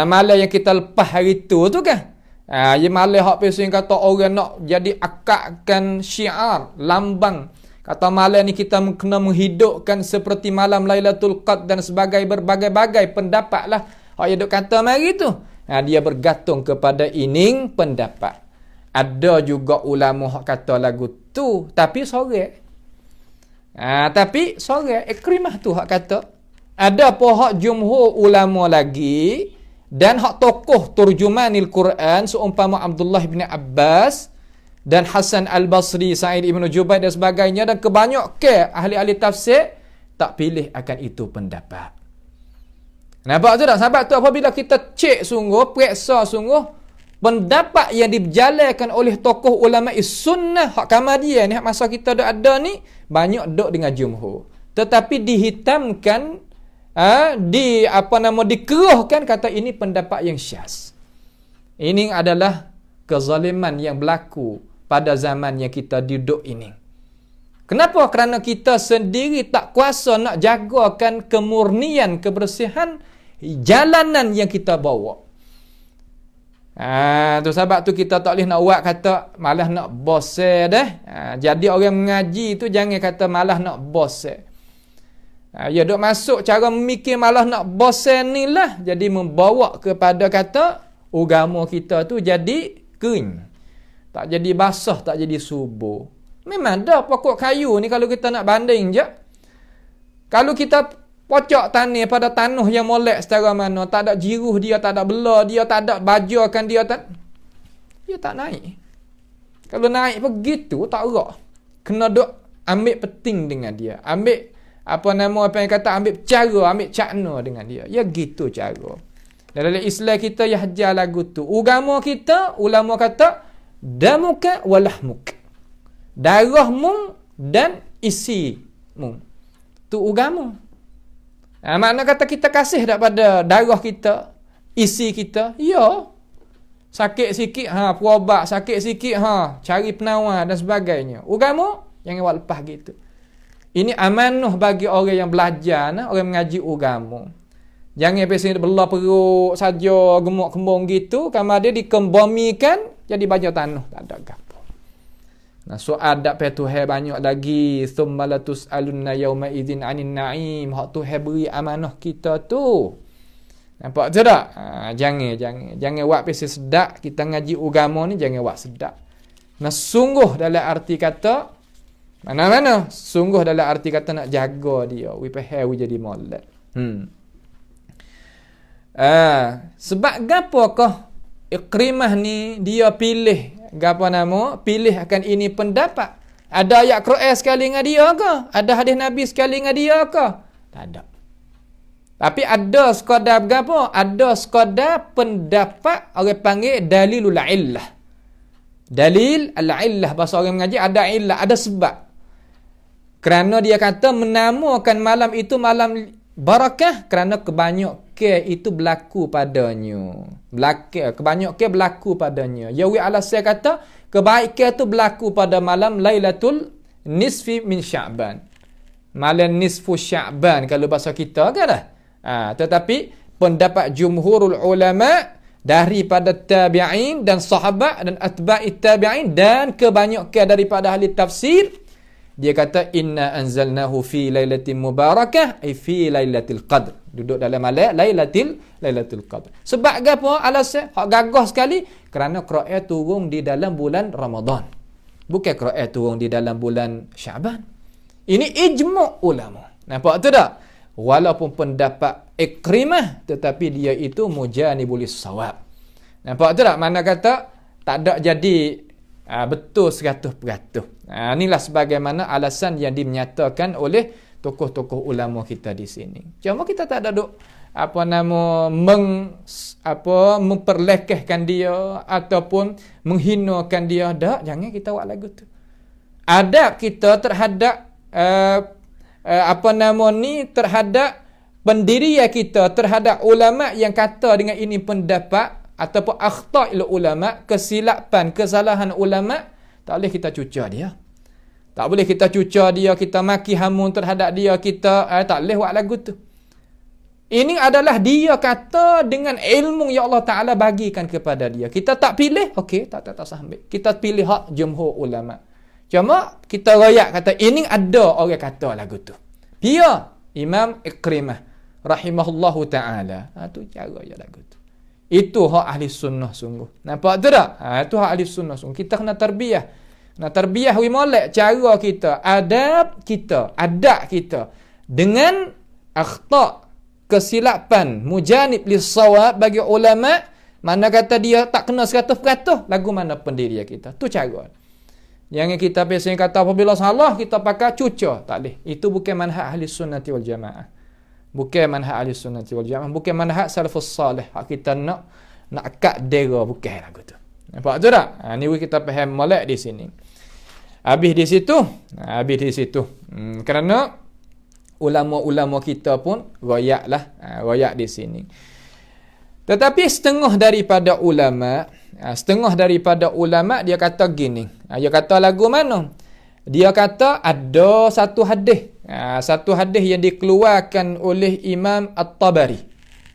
Malam yang kita lepas hari tu kan. Ya malam hak pesing kata orang nak jadi akakkan syiar, lambang. Kata malam ni kita kena menghidupkan seperti malam Lailatul Qadr dan berbagai-bagai pendapat lah. Hak dia duk kata mari tu. Dia bergantung kepada ining pendapat. Ada juga ulama hak kata lagu tu. Tapi sore. Ikrimah tu hak kata. Ada pun hak jumhur ulama lagi dan hak tokoh turjumanil Quran seumpama Abdullah bin Abbas dan Hasan Al-Basri, Sa'id ibn Jubair dan sebagainya, dan kebanyakan ahli-ahli tafsir tak pilih akan itu pendapat. Nampak tu tak? Sebab tu apabila kita cek sungguh, periksa sungguh pendapat yang diberjalankan oleh tokoh ulama sunnah hak Kamadiyah ni, hak masa kita ada ni, banyak duk dengan jumhur. Tetapi dihitamkan, dikeruhkan kata ini pendapat yang syaz. Ini adalah kezaliman yang berlaku pada zaman yang kita duduk ini. Kenapa? Kerana kita sendiri tak kuasa nak jagakan kemurnian, kebersihan jalanan yang kita bawa. Tu sebab tu kita tak boleh nak buat kata malah nak bosan dah. Jadi orang mengaji tu jangan kata malah nak bosan. Ya duk masuk cara memikir malah nak bosan ni lah. Jadi membawa kepada kata agama kita tu jadi kering. Tak jadi basah, tak jadi subur. Memang dah pokok kayu ni kalau kita nak banding je. Kalau kita pocok tanah pada tanah yang molek secara mana, tak ada jiruh dia, tak ada belah dia, tak ada bajakan dia, dia tak naik. Kalau naik begitu, tak erak. Kena duk ambil penting dengan dia. Ambil, apa yang kata, ambil cara, ambil cakna dengan dia. Ya gitu cara. Dan dalam Islam kita, ya hajar lagu tu. Agama kita, ulama kata, damuka walahmuka. Darahmu dan isimu. Tu agama. Makna kata kita kasih tak pada darah kita, isi kita. Ya. Sakit sikit, perobat. Sakit sikit, cari penawar dan sebagainya. Agama, jangan buat lepas gitu. Ini amanah bagi orang yang belajar, orang mengaji agama. Jangan biasanya belah perut saja, gemuk-kembung gitu. Kamar dia dikembomikan, jadi banyak tanah. Tak ada gapo. So adab Tuhan banyak lagi. Thumma latus'alunna yawma idzin 'anil na'im. Hak Tuhan beri amanah kita tu. Nampak tu tak? Jangan buat pesi sedak. Kita ngaji agama ni jangan buat sedak. Sungguh dalam arti kata mana-mana. Sungguh dalam arti kata nak jaga dia. We pahal we jadi molek. Sebab gapakah Ikrimah ni dia pilih pilih akan ini pendapat. Ada ayat Quran sekali dengan dia ke? Ada hadis Nabi sekali dengan dia ke? Tak ada. Tapi ada sekadar berapa? Ada sekadar pendapat orang panggil dalilul illah. Dalil al-illah, bahasa orang mengaji ada illah, ada sebab. Kerana dia kata menamakan malam itu malam barakah kerana kebanyakan itu berlaku padanya. Kebanyakan berlaku padanya. Yawi al-Asy kata kebaikan itu berlaku pada malam Lailatul Nisfi min Sya'ban. Malam nisfu Sya'ban kalau bahasa kita kan dah. Tetapi pendapat jumhurul ulama daripada tabi'in dan sahabat dan atba'it tabi'in dan kebanyakan daripada ahli tafsir, dia kata inna anzalnahu fi lailatin mubarakah, ay fi lailatul qadr. Duduk dalam malam lailatul qadr. Sebab apa? Alasan hak gagah sekali kerana Quran turun di dalam bulan Ramadan. Bukan Quran turun di dalam bulan Syaban. Ini ijma' ulama. Nampak tu tak? Walaupun pendapat Ikrimah tetapi dia itu mujanibul sawab. Nampak tu tak? Mana kata tak ada jadi betul 100%. Inilah sebagaimana alasan yang dinyatakan oleh tokoh-tokoh ulama kita di sini. Cuma kita tak ada duk memperlekehkan dia ataupun menghinakan dia. Tak, jangan kita buat lagu tu. Adab kita terhadap terhadap pendirian kita terhadap ulama yang kata dengan ini pendapat ataupun akhta'il ulama, kesilapan, kesalahan ulama, tak boleh kita cuca dia. Tak boleh kita cuca dia, kita maki hamun terhadap dia, kita tak boleh buat lagu tu. Ini adalah dia kata dengan ilmu yang Allah Ta'ala bagikan kepada dia. Kita tak pilih, okey, tak usah ambil. Kita pilih hak jumhur ulama. Cuma kita royak kata ini ada orang kata lagu tu. Dia Imam Ikrimah rahimahullahu ta'ala. Tu cara je lagu tu. Itu hak ahli sunnah sungguh. Nampak tu tak? Itu hak ahli sunnah sungguh. Kita kena tarbiyah. Nak tarbiyah wi molek cara kita, adab kita dengan akhta, kesilapan, mujanib lis-shawab bagi ulama, mana kata dia tak kena 100%, lagu mana pendirian kita. Tu cara. Jangan kita biasanya kata apabila salah kita pakai cuca, tak boleh. Itu bukan manhaj ahli sunnati wal jamaah. Bukan manhaj ahli sunnati wal jamaah, bukan manhaj salafus salih. Hak kita nak akad dera, bukan lagu tu. Nampak tu tak? Ni kita faham molek di sini. Habis di situ. Kerana ulama-ulama kita pun royak di sini. Tetapi setengah daripada ulama dia kata gini. Dia kata lagu mana? Dia kata ada satu hadis. Satu hadis yang dikeluarkan oleh Imam At-Tabari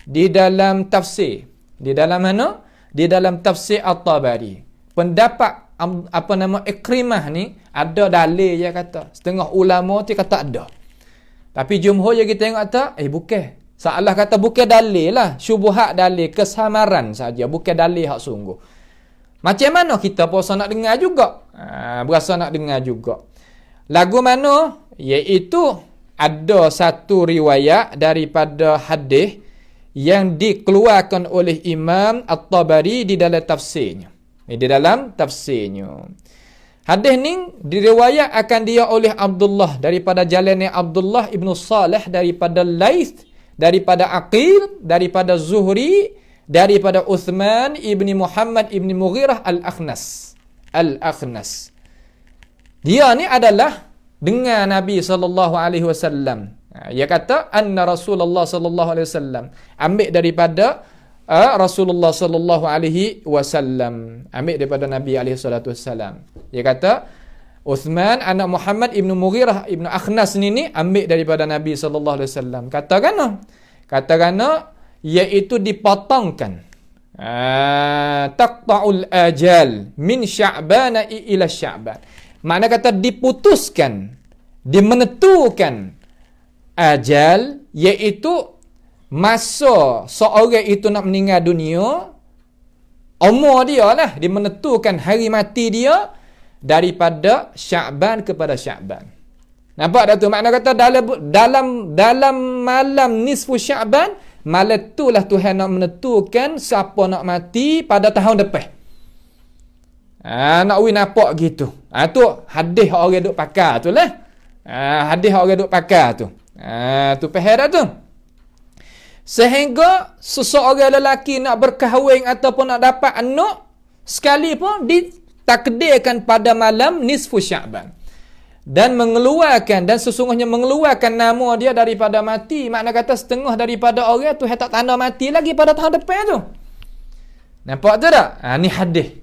di dalam tafsir. Di dalam mana? Di dalam tafsir At-Tabari. Pendapat Ikrimah ni ada dalil dia kata. Setengah ulama tu kata ada. Tapi jumhur je kita tengok kata bukan. Salah kata bukan dalil lah. Syubhat dalil, kesamaran saja, bukan dalil hak sungguh. Macam mana kita puasa nak dengar juga? Berasa nak dengar juga. Lagu mana? Iaitu ada satu riwayat daripada hadis yang dikeluarkan oleh Imam At-Tabari di dalam tafsirnya. Hadis ni diriwayat akan dia oleh Abdullah daripada jalannya Abdullah ibnu Salih, daripada Laith, daripada Aqil, daripada Zuhri, daripada Uthman ibni Muhammad ibni Mughirah Al-Akhnas. Dia ni adalah dengar Nabi SAW. Dia kata anna Rasulullah SAW, ambil daripada Rasulullah SAW, ambil daripada Nabi SAW. Dia kata Uthman anak Muhammad ibnu Mughirah ibnu Akhnas ni ambil daripada Nabi SAW. Katakan iaitu dipotongkan, taqta'ul ajal min Sya'ban ila Sya'ban. Makna kata diputuskan, dimenentukan ajal, iaitu masa seorang itu nak meninggal dunia, umur dia lah, dimenentukan hari mati dia daripada Sya'ban kepada Sya'ban. Nampak tak tu? Makna kata dalam malam nisfu Sya'ban, malam itulah Tuhan nak menentukan siapa nak mati pada tahun depan. Nak nampak gitu. Tu hadis orang duk pakar tu lah. Hadis orang duk pakar tu. Tu faham dah tu. Sehingga seseorang lelaki nak berkahwin ataupun nak dapat anak, sekali pun ditakdirkan pada malam nisfu Sya'ban. Dan sesungguhnya mengeluarkan nama dia daripada mati. Makna kata setengah daripada orang tu tak tanda mati lagi pada tahun depan tu. Nampak tu tak? Ni hadis.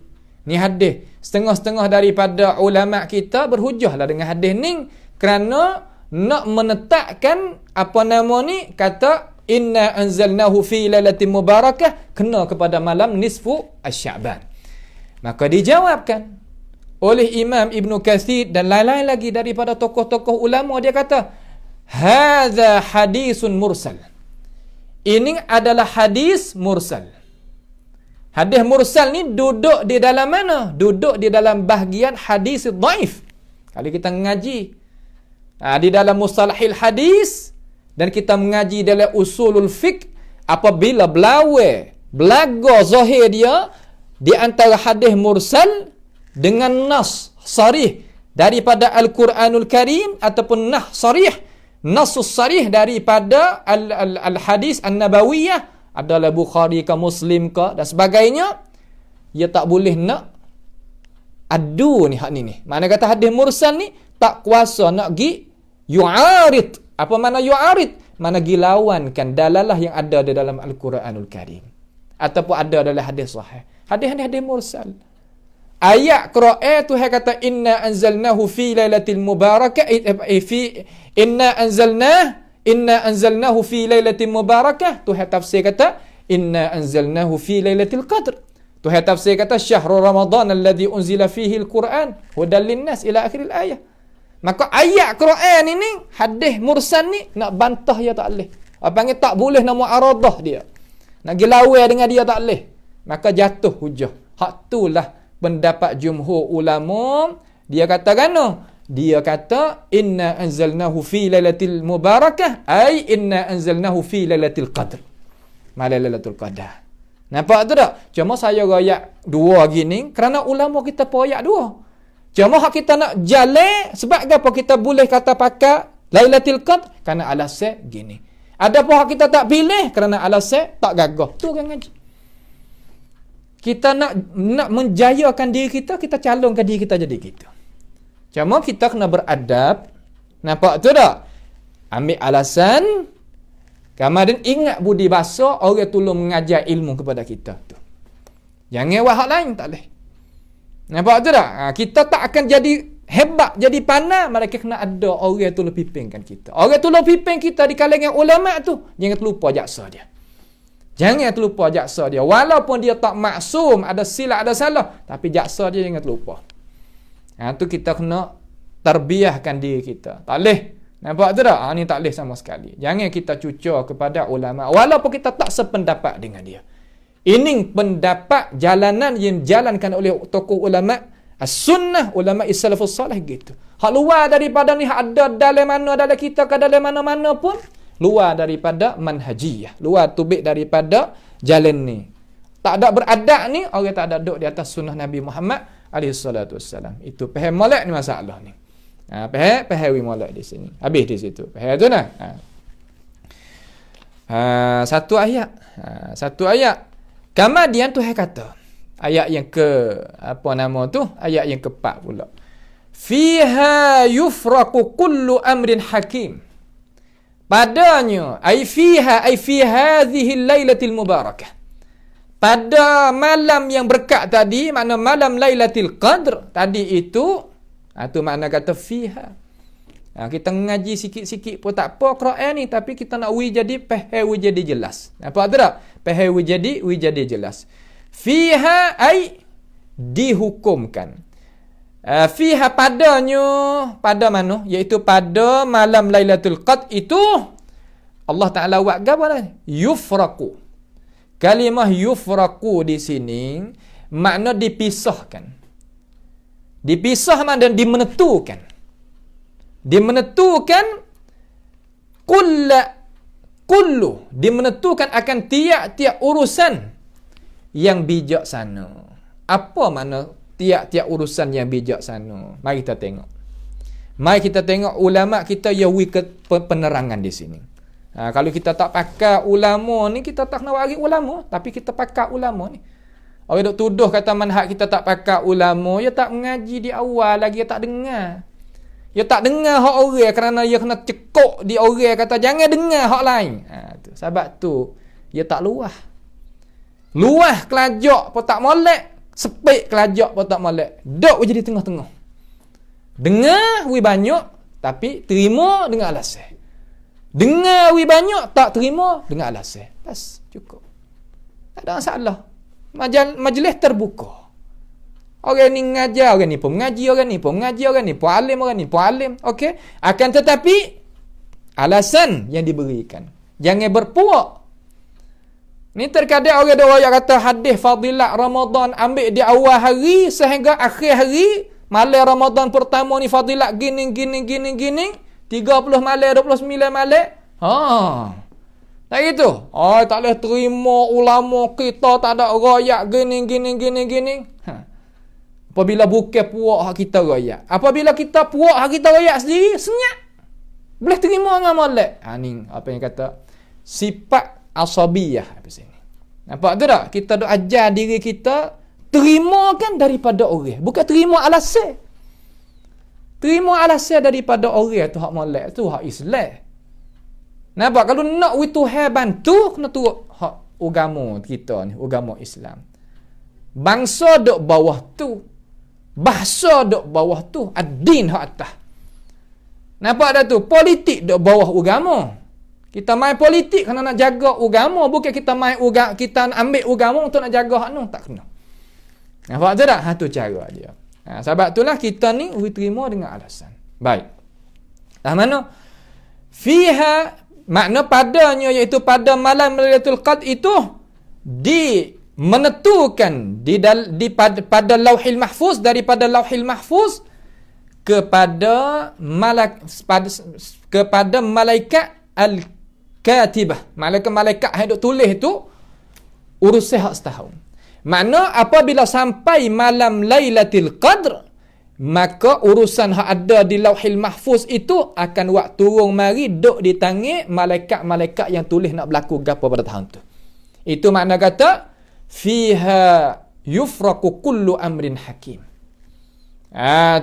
Setengah-setengah daripada ulama kita berhujahlah dengan hadis ni kerana nak menetapkan kata inna anzalnahu fi lailatin mubarakah, kena kepada malam nisfu asy-Sya'ban. Maka dijawabkan oleh Imam Ibn Katsir dan lain-lain lagi daripada tokoh-tokoh ulama. Dia kata hadza hadisun mursal. Ini adalah hadis mursal. Hadis mursal ni duduk di dalam mana? Duduk di dalam bahagian hadis dhaif. Kalau kita mengaji di dalam mustalahil hadis dan kita mengaji dalam usulul fiqh, apabila belaga zahir dia di antara hadis mursal dengan nas sarih daripada Al-Quranul Karim ataupun nasus sarih daripada al-hadis an-nabawiyah, adalah Bukhari ke Muslim ke dan sebagainya, ia tak boleh nak adu ni hak ni. Mana kata hadis mursal ni tak kuasa nak gi yu'arid. Apa mana yu'arid? Mana gi lawankan dalalah yang ada di dalam Al-Quranul Karim ataupun ada dalam hadis sahih. Hadis ni hadis mursal. Ayat Quran tu kata inna anzalnahu fi lailatul mubarakah, inna anzalnahu fi lailatin mubarakah. Tuhan tafsir kata inna anzalnahu fi lailatul qadr. Tuhan tafsir kata syahrul ramadan alladhi unzila fihi al-Quran hudan linnas ila akhir al-ayah. Maka ayat Quran ini hadis mursal ni nak bantah dia tak boleh. Panggil tak boleh nak muaradah dia. Nak gelawai dengan dia tak boleh. Maka jatuh hujah. Hak itulah pendapat jumhur ulama. Dia kata dia kata inna anzalnahu fi lailatul mubarakah, ai inna anzalnahu fi lailatul qadr. Malam Lailatul Qadar. Nampak tu tak? Cuma saya royak dua gini kerana ulama kita royak dua. Cuma hak kita nak jalan sebab apa kita boleh kata pakai Lailatul Qadr kerana alasan gini. Ada pun hak kita tak pilih kerana alasan tak gagah. Tu kan ngaji. Kita nak menjayakan diri kita calonkan diri kita jadi kita. Cuma kita kena beradab. Nampak tu tak? Ambil alasan Kemudian ingat budi bahasa orang tolong mengajar ilmu kepada kita tu. Jangan buat hak lain, tak boleh. Nampak tu tak? Kita tak akan jadi hebat, jadi pandai, mereka kena ada orang tolong pimpinkan kita. Orang tolong pimpin kita di kalangan ulama tu, jangan terlupa jaksa dia. Jangan terlupa jaksa dia. Walaupun dia tak maksum, ada silap, ada salah, tapi jaksa dia jangan terlupa. Tu kita kena terbiahkan diri kita. Tak boleh. Nampak tu tak? Ni tak boleh sama sekali. Jangan kita cucur kepada ulama, walaupun kita tak sependapat dengan dia. Ini pendapat jalanan yang dijalankan oleh tokoh ulama as-sunnah, ulama as-salafus salih gitu. Hak luar daripada ni, hak ada dalam mana, dalam kita ke dalam mana-mana pun, luar daripada manhajiyah, luar tubik daripada jalan ni. Tak ada beradab ni, orang tak ada duduk di atas sunnah Nabi Muhammad SAW. Itu faham molek ni masalah ni. Faham molek di sini. Habis di situ. Faham tu nah. Satu ayat. Kemudian Tuhan kata, ayat yang ayat yang ke-4 pula. Fiha yufraqu kullu amrin hakim. Padanya, fi hadhihi lailatul mubarakah. Pada malam yang berkat tadi, makna malam Lailatul Qadr tadi itu makna kata fiha. Kita ngaji sikit-sikit pun tak apa Quran ni, tapi kita nak jadi faham jadi jelas. Apa tak? Faham jadi jelas. Fiha ai dihukumkan. Fiha padanya, pada mana? Iaitu pada malam Lailatul Qadr itu Allah Taala buat apa dah? Yufraqu. Kalimah yufraqu di sini makna dipisahkan. Dipisah makna dimenentukan. Dimenentukan kullu dimenentukan akan tiap-tiap urusan yang bijaksana. Apa makna tiap-tiap urusan yang bijaksana? Mari kita tengok. Mari kita tengok ulama kita yang penerangan di sini. Kalau kita tak pakai ulama ni, kita tak nak bagi ulama, tapi kita pakai ulama ni. Orang duk tuduh kata manhaj kita tak pakai ulama, dia tak mengaji di awal lagi, dia tak dengar. Dia tak dengar hak orang kerana dia kena cekok di orang kata jangan dengar hak lain. Sebab tu dia tak luah. Luah kelajak pun tak molek, sepik kelajak pun tak molek. Dok jadi tengah-tengah. Dengar wi banyak tapi terima dengan alasan. Dengar wi banyak tak terima dengan alasan. Bas cukup. Tak ada masalah. Majlis terbuka. Orang ni ngajar, orang ni pun mengaji, orang ni pun mengaji, orang ni pun alim, orang ni pun alim. Okey. Akan tetapi alasan yang diberikan. Jangan berpuak. Ni terkadang orang ada yang kata hadis fadilat Ramadan ambil di awal hari sehingga akhir hari, malam Ramadan pertama ni fadilat gini 30 malam 29 malam. Tak gitu. Tak boleh terima ulama kita tak ada royak gini. Apabila bukan puak hak kita royak. Apabila kita puak hak kita royak sendiri, senyap. Boleh terima dengan molek. Ni apa yang kata sifat asabiyah apa sini. Nampak tu tak? Kita duk ajar diri kita terima kan daripada orang, bukan terima alasan. Terima alasan daripada orang tu hak molek, tu hak Islam. Nampak? Kalau nak Tuhan bantu, kena turut hak agama kita ni, agama Islam. Bangsa duk bawah tu, bahasa duk bawah tu, ad-din hak atas. Nampak dah tu? Politik duk bawah agama. Kita main politik kerana nak jaga agama, bukan kita main kita ambil agama untuk nak jaga hak tu, tak kena. Nampak tak? Tu cara dia. Sebab itulah kita ni terima dengan alasan. Baik. Mana? Fiha makna padanya iaitu pada malam Lailatul Qadr itu menentukan pada Lauhil Mahfuz, daripada Lauhil Mahfuz kepada malaikat al-katibah, malaikat yang duk tulis tu urusan hak setahun. Makna apabila sampai malam Lailatul Qadr, maka urusan hak ada di Lauhil Mahfuz itu akan waktu turun mari duk di tangan malaikat-malaikat yang tulis nak berlaku gapo pada tahun tu. Itu makna kata fiha yufraqu kullu amrin hakim.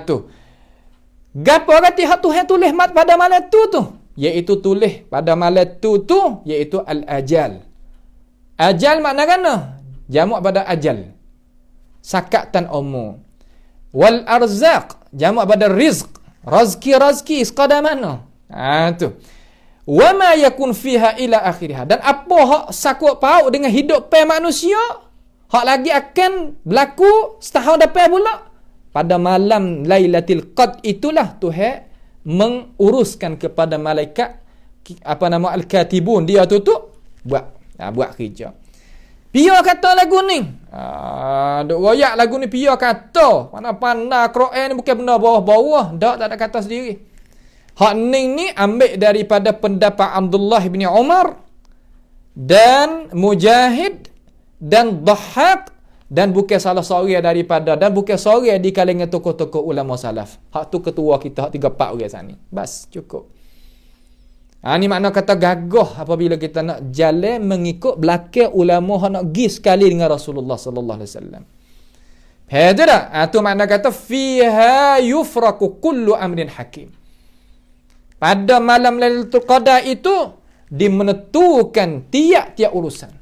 Tu. Gapo kata hak Tuhan tulis pada malam tu. iaitu tulis pada malam tu iaitu al-ajal. Ajal makna kan? Jamak pada ajal. Sakatan umur. Wal arzaq, jamak pada rizq. Razki sekadar mana? Tu. Wa ma yakun fiha ila akhirih. Dan apa hak sakut paut dengan hidup pe manusia? Hak lagi akan berlaku setahun depan pula. Pada malam Lailatul Qadr itulah Tuhan menguruskan kepada malaikat al-katibun, dia tutup buat kerja. Pia kata lagu ni. Duk royak lagu ni pia kata. Mana-mana Quran ni bukan benda bawah-bawah, tak ada kata sendiri. Hak ni ambil daripada pendapat Abdullah bin Umar dan Mujahid dan Dhahhak, dan bukan salah seorang daripada, dan bukan seorang di kalangan tokoh-tokoh ulama salaf. Hak tu ketua kita, hak 3-4 orang sana. Bas, cukup. Ni makna kata gagah apabila kita nak jalan mengikut belakang ulama hak nak pergi sekali dengan Rasulullah sallallahu alaihi wasallam. Faham tak? Tu makna kata fiha yufraqu kullu amrin hakim. Pada malam Lailatul Qadar itu dimenentukan tiap-tiap urusan.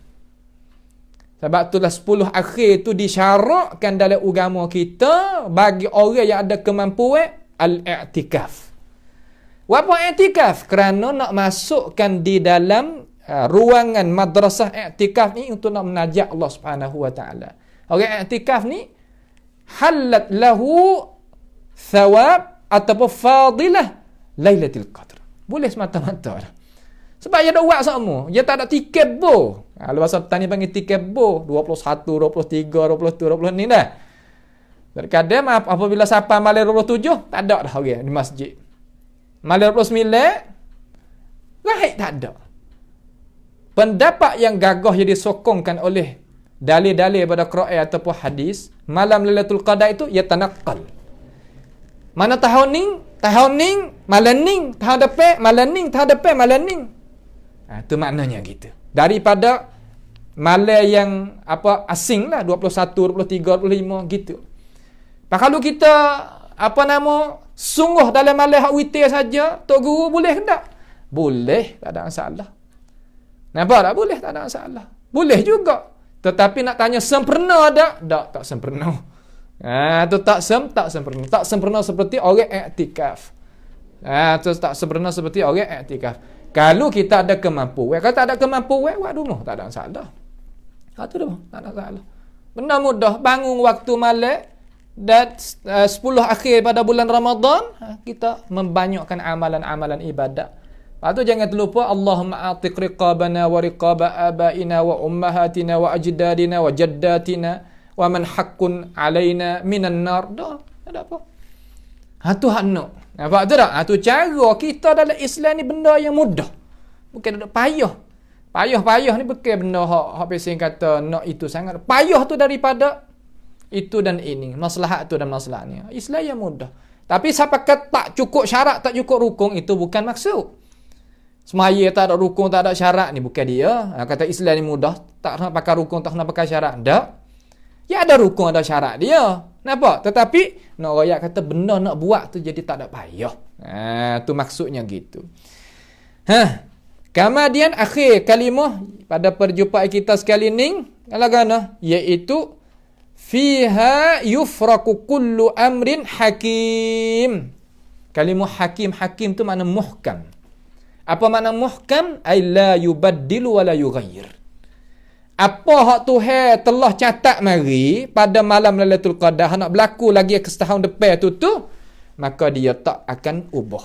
Sebab itulah 10 akhir itu disyarakkan dalam agama kita bagi orang yang ada kemampuan al-i'tikaf. Apa i'tikaf? Kerana nak masukkan di dalam ruangan madrasah i'tikaf ni untuk nak menajak Allah Subhanahu wa taala. Orang i'tikaf ni halat lahu thawab ataupun fadilah Lailatul Qadr. Boleh semata-mata. Sebab dia ada buat semua. Dia tak ada tiket bo. Lepas tani panggil tiket bo. 21, 23, 22, 20 ni dah. Kadang apabila sampai malam 27, tak ada dah orang di masjid. Malam 29, lain tak ada. Pendapat yang gagah yang disokongkan oleh dalil-dalil pada Quran ataupun hadis, malam Lailatul Qadar itu ia tanaqqal. Mana tahun ni, malam ni, tahun depan, malam ni, tahun depan, malam ni. Itu maknanya gitu. Daripada malam yang asing lah, 21, 23, 25 gitu. Kalau kita sungguh dalam malam hak witir saja, Tok Guru boleh ke tak? Boleh, tak ada masalah. Nampak tak? Boleh, tak ada masalah. Boleh juga. Tetapi nak tanya sempurna tak? Tak sempurna. Tu tak sempurna. Tak sempurna seperti orang i'tikaf. Tu tak sempurna seperti orang i'tikaf. Kalau kita ada kemampuan, kalau tak ada kemampuan, buat rumah, tak ada masalah. Tu dah, tak ada masalah. Benda mudah, bangun waktu malam dan 10 akhir pada bulan Ramadan, kita membanyakkan amalan-amalan ibadat. Lepas tu jangan terlupa Allahumma atiq riqabana wa riqaba abaina wa ummahatina wa ajdadina wa jaddatina wa man haqqun alaina minan nar. Dah, ada apa? Tu hak nak. Nampak tu tak? Tu cara kita dalam Islam ni benda yang mudah. Bukan ada payah. Payah ni bukan benda hak pesing kata nak itu sangat. Payah tu daripada itu dan ini. Maslahat tu dan maslahat ni. Islam yang mudah. Tapi siapa kata tak cukup syarat, tak cukup rukun, itu bukan maksud. Semaya tak ada rukun, tak ada syarat ni bukan dia. Kata Islam ni mudah, tak nak pakai rukun, tak nak pakai syarat. Tak. Ya ada rukun, ada syarat dia. Nampak? Tetapi nak rakyat kata benda nak buat tu jadi tak ada payah. Tu maksudnya gitu. Kemudian akhir kalimah pada perjumpaan kita sekali ni, kalagana, iaitu fiha yufraqu kullu amrin hakim. Kalimah hakim tu makna muhkam. Apa makna muhkam? Ay la yubaddilu wa la yughayyir. Apa hak Tuhan telah catat mari pada malam Lailatul Qadar nak berlaku lagi ke setahun depan tu, maka dia tak akan ubah.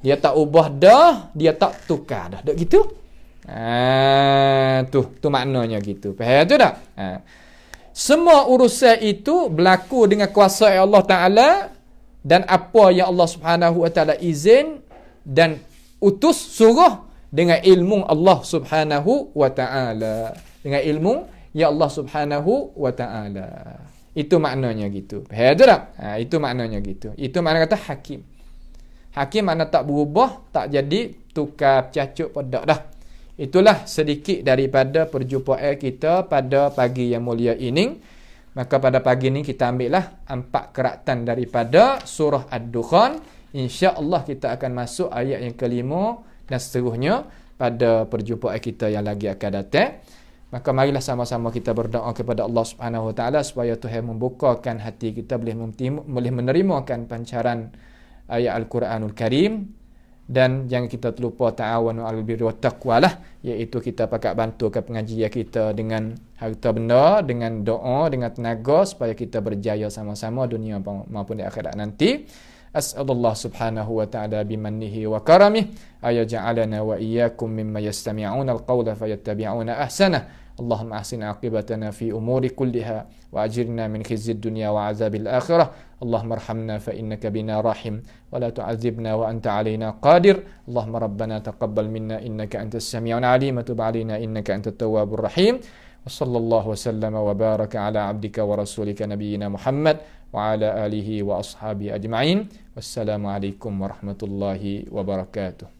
Dia tak ubah dah, dia tak tukar dah. Dek gitu? Tu maknanya gitu. Faham tu tak? Semua urusan itu berlaku dengan kuasa Allah Taala dan apa yang Allah Subhanahu Wa Taala izin dan utus suruh dengan ilmu Allah Subhanahu Wa Taala. Dengan ilmu ya Allah Subhanahu Wa Taala. Itu maknanya gitu. Faham tak? Itu maknanya gitu. Itu makna kata hakim. Hakim makna tak berubah, tak jadi tukar cacuk pedak dah. Itulah sedikit daripada perjumpaan kita pada pagi yang mulia ini. Maka pada pagi ini kita ambillah 4 keratan daripada surah Ad-Dukhan insya-Allah kita akan masuk ayat yang kelima dan seterusnya pada perjumpaan kita yang lagi akan datang. Maka marilah sama-sama kita berdoa kepada Allah Subhanahu Wa Taala supaya Tuhan membukakan hati kita boleh menerimakan pancaran ayat Al-Quranul Karim, dan jangan kita terlupa ta'awanu 'alal birri wat taqwa lah, iaitu kita pakat bantu ke pengajian kita dengan harta benda, dengan doa, dengan tenaga supaya kita berjaya sama-sama dunia maupun di akhirat nanti. As'alullah subhanahu wa ta'ala bimannihi wa karamih ayaj'alana wa iyyakum mimma yastami'una al-qawla fayattabi'una ahsanah. Allahumma ahsin aqibatana fi umuri kulliha wa ajirna min khizyid dunya wa azabil akhirah. Allahumma arhamna fa innaka bina rahim wa la tu'adzibna wa anta alaina qadir. Allahumma rabbana taqabbal minna innaka antas sami'un alim wa tub alaina innaka antat tawwabur rahim. Wa sallallahu wa sallama wa baraka ala abdika wa rasulika nabiyyina Muhammad wa ala alihi wa ashabihi ajma'in. Wassalamu alaikum warahmatullahi wabarakatuh.